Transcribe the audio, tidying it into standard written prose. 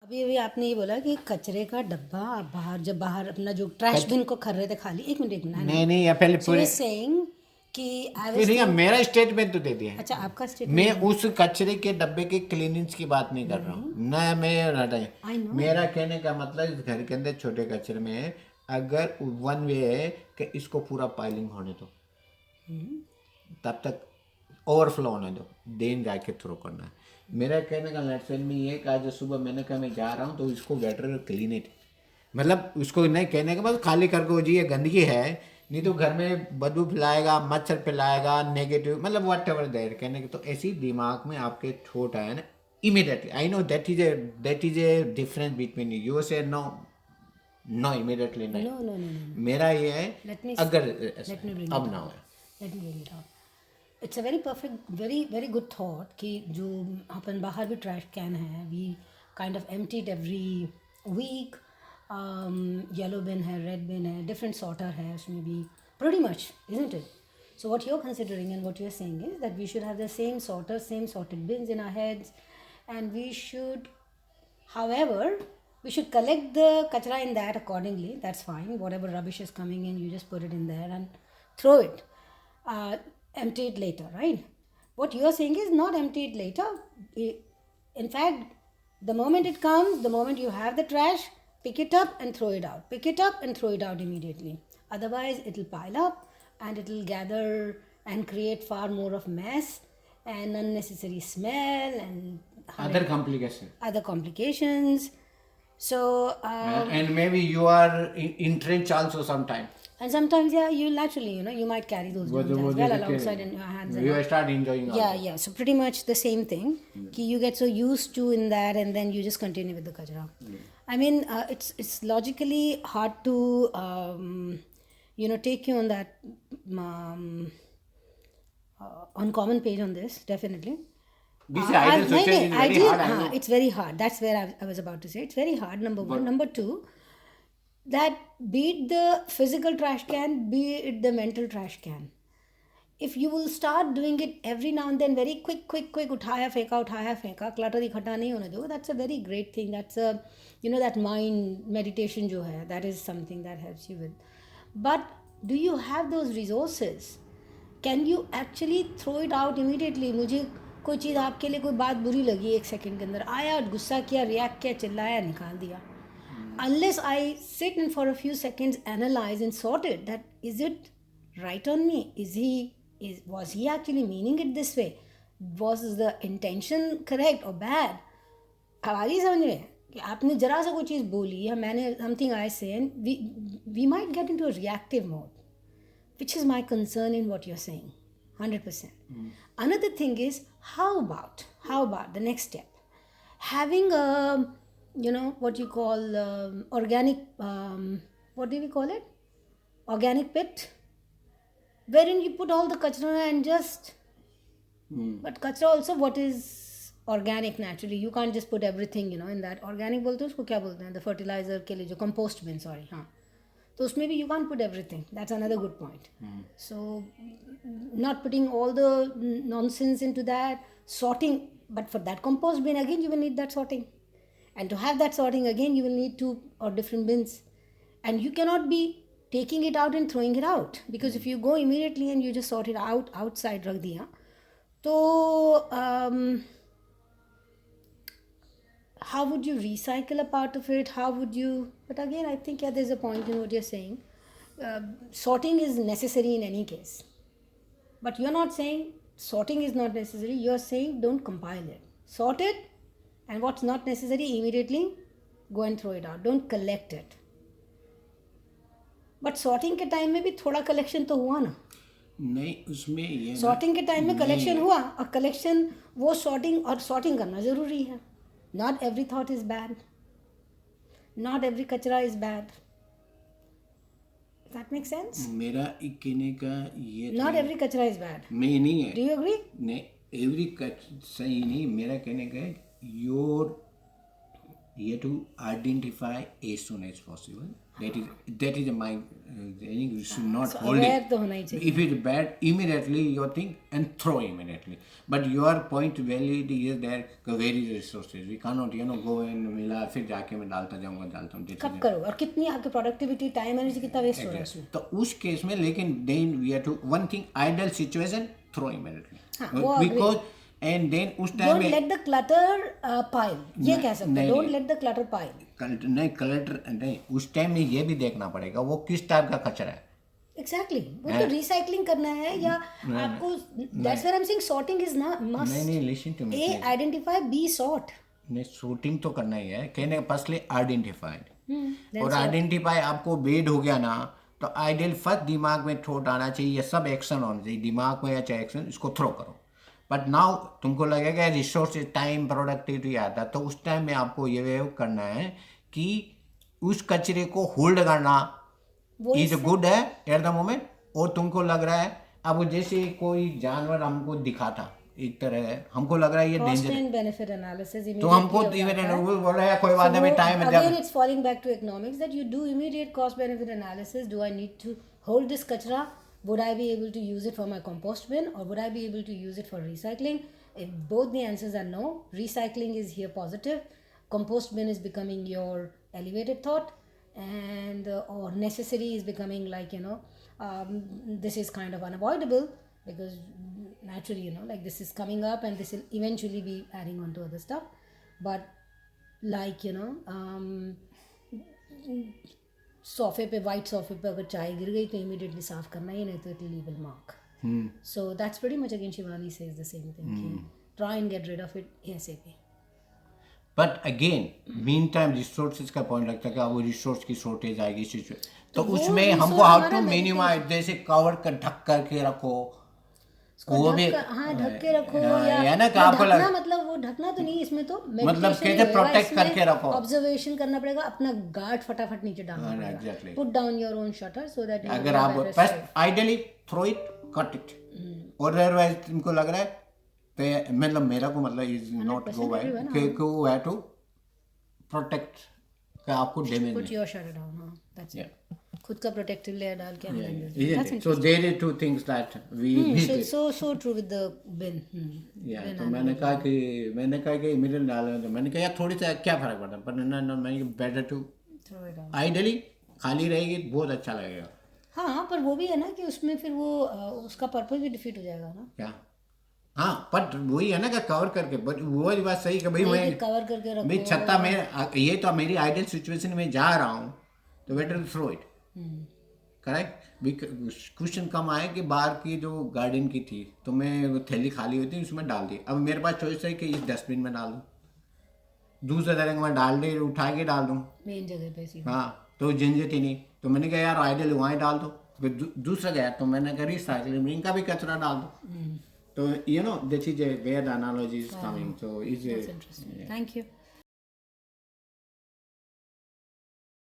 अभी अभी आपने ये बोला कि कचरे का डब्बा आप बाहर अपना जो ट्रैश बिन को कर रहे थे खाली, एक मिनट नहीं नहीं, या पहले सो पूरे सेइंग कि आई फिर वाज नहीं, मेरा स्टेटमेंट तो दे दिया है। अच्छा आपका मैं स्टेटमेंट उस कचरे के डब्बे के क्लीनिंग की बात नहीं कर रहा हूँ ना, मैं हटाए। आई नो मेरा कहने का मतलब इस घर के अंदर छोटे कचरे में अगर वन वे है कि इसको पूरा पाइलिंग होने दो, तब तक ओवरफ्लो होने दो, देन जाके थ्रो करना है। मेरा कहने का लेट्स में ये कि आज सुबह मैंने कहा मैं जा रहा हूँ तो इसको बेटर क्लीन इट, मतलब उसको नहीं कहने के बाद खाली करके जी ये गंदगी है, नहीं तो घर में बदबू फैलाएगा, मच्छर फैलाएगा, नेगेटिव मतलब व्हाट एवर देयर कहने के। तो ऐसी दिमाग में आपके थॉट आया ना immediately, I know that is a difference between you say no, no immediately नहीं। नो नो नो नो मेरा ये है लेट मी अगर लेट मी ब्रिंग अब इट ना आउट हो। Let me bring it out it's a very perfect very very good thought कि जो अपन बाहर भी ट्रैश कैन है we kind of emptied every week yellow bin है रेड बिन है डिफरेंट सॉर्टर है उसमें भी pretty much isn't it so what you're considering and what you're saying is that we should have the same sorter same sorted bins in our heads and we should however we should collect the kachra in that accordingly that's fine whatever rubbish is coming in you just put it in there and throw it uh, empty it later right what you're saying is not empty it later in fact the moment it comes the moment you have the trash pick it up and throw it out pick it up and throw it out immediately otherwise it'll pile up and it'll gather and create far more of mess and unnecessary smell and Other complication. other complications so And maybe you are in trench also sometime. and sometimes yeah you naturally you might carry those वो ones जो as वो well जैसे alongside in your hands and you all. start enjoying Yeah, also. yeah. So pretty much the same thing. Ki you get so used to in that, and then you just continue with the kachra. I mean, it's logically hard to take you on that on common page on this definitely. This ideal situation is very hard, I know. It's very hard. That's where I was about to say. It's very hard. Number one. Number two, that be it the physical trash can, be it the mental trash can. If you will start doing it every now and then, very quick, उठाया फेंका, clutter इकट्ठा नहीं होने दो. That's a very great thing. That's a, that mind meditation जो है, that is something that helps you with. But do you have those resources? Can you actually throw it out immediately? मुझे कोई चीज़ आपके लिए कोई बात बुरी लगी एक सेकंड के अंदर आया गुस्सा किया रिएक्ट किया चिल्लाया निकाल दिया unless I sit and for a few seconds analyze and sort it that is it right on me was he actually meaning it this way was the intention correct or bad हमारी समझ में कि आपने जरा सा कोई चीज़ बोली या मैंने something I say and we might get into a reactive mode which is my concern in what you're saying 100%. Another thing is how about the next step having a what you call organic what do we call it organic pit wherein you put all the kachra and just but kachra also what is organic naturally you can't just put everything in that organic बोलते हैं उसको क्या बोलते हैं the fertilizer के लिए जो compost bin sorry हाँ तो उसमें भी you can't put everything that's another good point so not putting all the nonsense into that sorting but for that compost bin again you will need that sorting and to have that sorting again you will need 2 or different bins and you cannot be taking it out and throwing it out because if you go immediately and you just sort it out outside रख दिया तो how would you recycle a part of it how would you but again I think yeah there's a point in what you're saying sorting is necessary in any case but you're not saying sorting is not necessary you're saying don't compile it sort it and what's not necessary immediately go and throw it out don't collect it but sorting के time में भी थोड़ा collection तो हुआ ना नहीं उसमें ये सॉर्टिंग के टाइम में कलेक्शन हुआ और कलेक्शन वो सॉर्टिंग करना ज़रूरी है not every thought is bad not every kachra is bad does that make sense मेरा कहने का ये not every kachra is bad मैं नहीं है do you agree नहीं एवरी सही नहीं मेरा कहने का योर ये to identify as soon as possible that is my saying. You should not so hold aware it. तो होना ही चाहिए. If it's bad, immediately you think and throw immediately. But your point valid is there. Where is resources? We cannot go and मिला फिर जाके मैं डालता हूँ. कब करो और कितनी आपकी प्रोडक्टिविटी टाइम एनर्जी कितना वेस्ट हो रहा है उसमें. तो उस केस में लेकिन then we have to one thing idle situation throw immediately. हाँ, वो Because and then उस टाइम डोंट में लेट द क्लटर पाइल, ये कह सकते हैं. Don't let the clutter pile. नहीं कलेक्टर नहीं, उस टाइम में ये भी देखना पड़ेगा वो किस टाइप का कचरा है. एग्जैक्टली वो तो रिसाइकलिंग करना है या आपको. That's where I am saying sorting is not must. नहीं listen to me. A identify, B sort. नहीं शूटिंग तो करना ही है. कहने फर्स्टली आइडेंटिफाइड और आइडेंटिफाई आपको बेड हो गया ना तो आइडियल फर्स्ट दिमाग में थॉट आना चाहिए. ये सब एक्शन होना चाहिए दिमाग में या चाहे एक्शन इसको थ्रो करो. बट नाउ तुमको लगेगा रिसोर्सेज टाइम प्रोडक्टिविटी आता तो उस टाइम में आपको ये करना है कि उस कचरे को होल्ड करना इज गुड है एट द मोमेंट. और तुमको लग रहा है अब जैसे कोई जानवर हमको दिखा था एक तरह हमको लग रहा है ये डेंजर है बेनिफिट एनालिसिस तो हमको वो बोल रहा है कोई बात नहीं टाइम है. Again it's falling back to economics that you do immediate cost benefit analysis. Do I need to hold this कचरा? Would I be able to use it for my compost bin or would I be able to use it for recycling? If both the answers are no, recycling is here positive. Compost bin is becoming your elevated thought, and or necessary is becoming like this is kind of unavoidable because naturally like this is coming up and this will eventually be adding on to other stuff. But like सोफे पे white सोफे पे अगर चाय गिर गई तो immediately साफ करना ही, नहीं तो it will leave a mark. So that's pretty much again Shivani says the same thing. Try and get rid of it ASAP. But again mean time resources का पॉइंट लगता है कि वो रिसोर्स की शॉर्टेज आएगी सिचुएशन तो उसमें हमको हाउ टू मिनिमाइज. जैसे कवर कर ढक करके रखो वो भी ढक के रखो या ना कि आपको ढकना मतलब वो ढकना तो नहीं, इसमें तो मतलब कहते प्रोटेक्ट करके रखो. ऑब्जर्वेशन करना पड़ेगा, अपना गार्ड फटाफट नीचे डालना पड़ेगा. Put down your own shutter so that अगर आप first ideally throw it cut it और अदरवाइज तुमको लग रहा है मतलब मेरा को मतलब इज नॉट गो बाय कि वो है टू प्रोटेक्ट का आपको damage. Put your shutter down. हां दैट्स इट. खुद का प्रोटेक्टिव लेयर डाल के अंदर. So there are two things that we need. So true with the bin. तो मैंने कहा कि मिडिल डाल तो मैंने कहा यार थोड़ी सा क्या फर्क पड़ता पर ना मैं बेटर टू आइडियली खाली रहेगी बहुत अच्छा लगेगा. हाँ पर वो भी है ना कि उसमें फिर वो उसका पर्पस भी डिफीट हो जाएगा ना. क्या हाँ बट वही है ना कि कवर करके. बट वो बात सही कि भाई मैं कवर करके रखो भाई छत्ता में ये तो मेरी आइडियल सिचुएशन में जा रहा हूँ तो better throw it. Correct. Question कम आए कि बाहर की जो गार्डन की थी तो मैं वो थैली खाली हुई थी उसमें डाल दी. अब मेरे पास चॉइस है कि इस डस्टबिन में डाल दूँ दूसरे तरह में डाल दे उठा के डाल दूँ मेन जगह पे. हाँ तो झंझट ही नहीं. तो मैंने कहा यार आइडियल वहाँ डाल दो. फिर दूसरा गया तो मैंने कहा रिसाइकलिंग का भी कचरा डाल दो. तो this is where the analogy is coming. So is thank you.